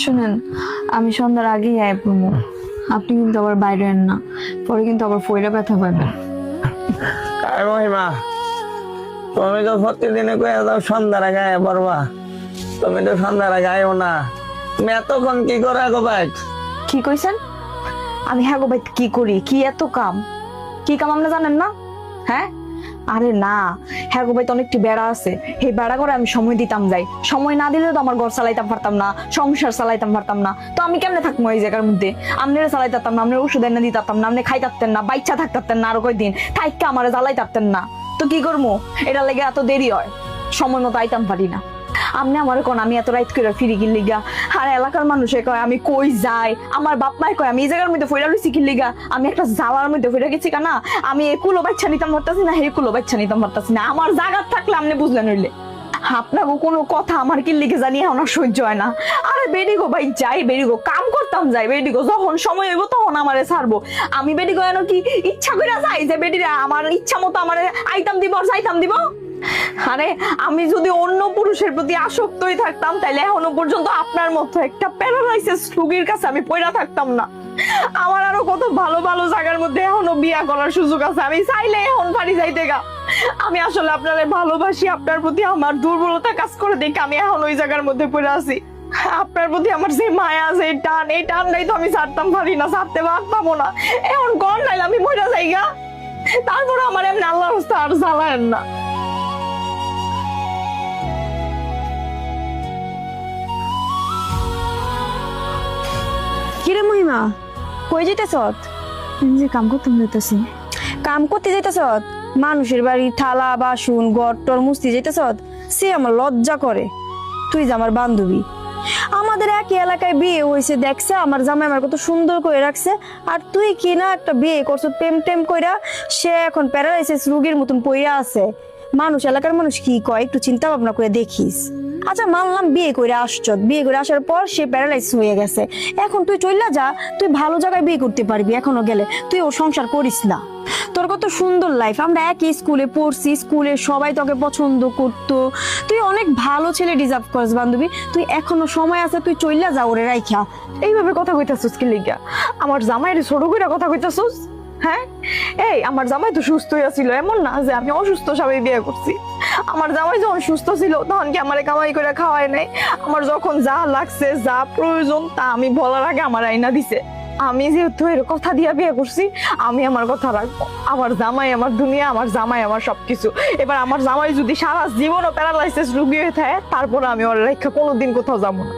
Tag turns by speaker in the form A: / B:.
A: শুনেন, আমি সন্ধ্যার আগেই আয় পড়বো। আপনি কিন্তু আবার বাইরে এন না, পরে কিন্তু আবার ফইরা ব্যথা পাবেন।
B: মহিমা, তুমি তো প্রতিদিনে কয়ে দাও সন্ধ্যার আগে আয় পড়বা, তুমি তো সন্ধ্যার আগে আয়ও না। তুমি এতক্ষণ কি করে গো ভাই?
A: কি কইছেন? আমি হ্যাঁ গো ভাই কি করি? কি এত কাম? কি কাম আপনি জানেন না? হ্যাঁ, আরে না, হ্যাঁ গো ভাই তো অনেকটি বেড়া আছে, এই বেড়া করে আমি সময় দিতাম যাই। সময় না দিলে তো আমার ঘর চালাইতাম পারতাম না, সংসার চালাইতাম পারতাম না। তো আমি কেমনে থাকবো এই জায়গার মধ্যে? আপনারা চালাইতাম না, আপনার ওষুধ এনে দিতাম না, আপনি খাইতারতেন না, বাচ্চা থাকতারতেন না, আরো কয়দিন থাইকা আমার জ্বালাইতারতেন না। তো কি করবো? এটা লেগে এত দেরি হয়, সময় মতো আইতাম পারি না। আপনি আমার কোন আমি এত রাইত করে ফিরি কি লিগা? আর এলাকার মানুষে কয় আমি কই যাই, আমার বাপ মাই কয় আমি এই জায়গার মধ্যে ফইরা লইছি কি লিগা? আমি একটা জালার মধ্যে ফইরা গেছি কেনা? আমি একুলো বাচ্চা নিতাম পারতাছি না, হেকুলো বাচ্চা নিতাম পারতাছি না। আমার জায়গা থাকলে আপনি বুঝলেন হইলে। আপনাকে কোনো কথা আমার কি লিখে জানি আমার সহ্য হয় না। আরে বেডিগো ভাই যাই, বেডিগো কাম করতাম যাই, বেডিগো যখন সময় হইব তখন আমারে ছাড়বো। আমি বেডিগো এন কি ইচ্ছা করে যাই যে বেডিরা আমার ইচ্ছা মতো আমারে আইতাম দিব আর যাইতাম দিব? আরে আমি যদি অন্য পুরুষের প্রতি আসক্তই থাকতাম তাহলে এখনো পর্যন্ত আপনার মতো একটা প্যারালাইসিস রোগীর কাছে আমি পড়া থাকতাম না। আমার আরো কত ভালো ভালো জায়গার মধ্যে এখনো বিয়া করার সুযোগ আছে, আমি চাইলে এখন বাড়ি যাইতে গা। আমি আসলে আপনারে ভালোবাসি, আপনার প্রতি আমার দুর্বলতা কাজ করে দেখে আমি এখন ওই জায়গার মধ্যে পড়ে আছি। আপনার প্রতি আমার যে মায়া আছে, এই টানটাই তো আমি ছাড়তাম পারি না, ছাড়তে পারতাম না। এখন কর নাইলে আমি মরে যাই গা। তারপরে আমার এমনি আল্লাহর রাস্তা আর জ্বালায়েন না।
C: কিরে মহিমা, কই যেতেছ?
A: যে কাম করতাম যেতেছি।
C: কাম করতে যেতেছ? মানুষের বাড়ি থালা বাসন ঘর টর মুছতে যেতেছ? সে আমার লজ্জা করে। তুই যে আমার বান্ধবী, আমাদের একই এলাকায় বিয়ে হয়েছে, দেখছে আমার জামাই আমার কত সুন্দর করে রাখছে, আর তুই কি না একটা বিয়ে করছো প্রেম টেম কইরা, সে এখন প্যারালাইসিস রোগীর মতন পইরা আছে। মানুষ এলাকার মানুষ কি কয় একটু চিন্তা ভাবনা করে দেখিস। আচ্ছা মানলাম বিয়ে করে আসছ, বিয়ে করে আসার পর সে প্যারালাইসিস হয়ে গেছে, এখন তুই চইলা যা, তুই ভালো জায়গায় বিয়ে করতে পারবি। এখনো গেলে তুই ও সংসার করিস না। তোর কত সুন্দর লাইফ, আমরা একই স্কুলে পড়ছি, স্কুলে সবাই তোকে পছন্দ করতো, তুই অনেক ভালো ছেলে ডিজার্ভ করিস বান্ধবী। তুই এখনো সময় আছে, তুই চইলা যা ওরে রাইখা।
A: এইভাবে কথা কইতাছস কি লিগা? আমার জামাইরে ছোট কইরা কথা কইতাছস? হ্যাঁ, এই আমার জামাই তো সুস্থই ছিল, এমন না যে আমি অসুস্থ সবাই বিয়ে করছি। আমার জামাই যখন সুস্থ ছিল তখন কি আমারে কামাই করে খাওয়ায় নাই? আমার যখন যা লাগছে, যা প্রয়োজন তা আমি বলার আগে আমার আইনা দিছে। আমি যেহেতু এর কথা দিয়া বিয়ে করছি, আমি আমার কথা রাখবো। আমার জামাই আমার দুনিয়া, আমার জামাই আমার সবকিছু। এবার আমার জামাই যদি সারা জীবনও প্যারালাইসিস রোগী হয়ে থাকে, তারপরে আমি ওর রেখা কোনোদিন কোথাও যাবো না।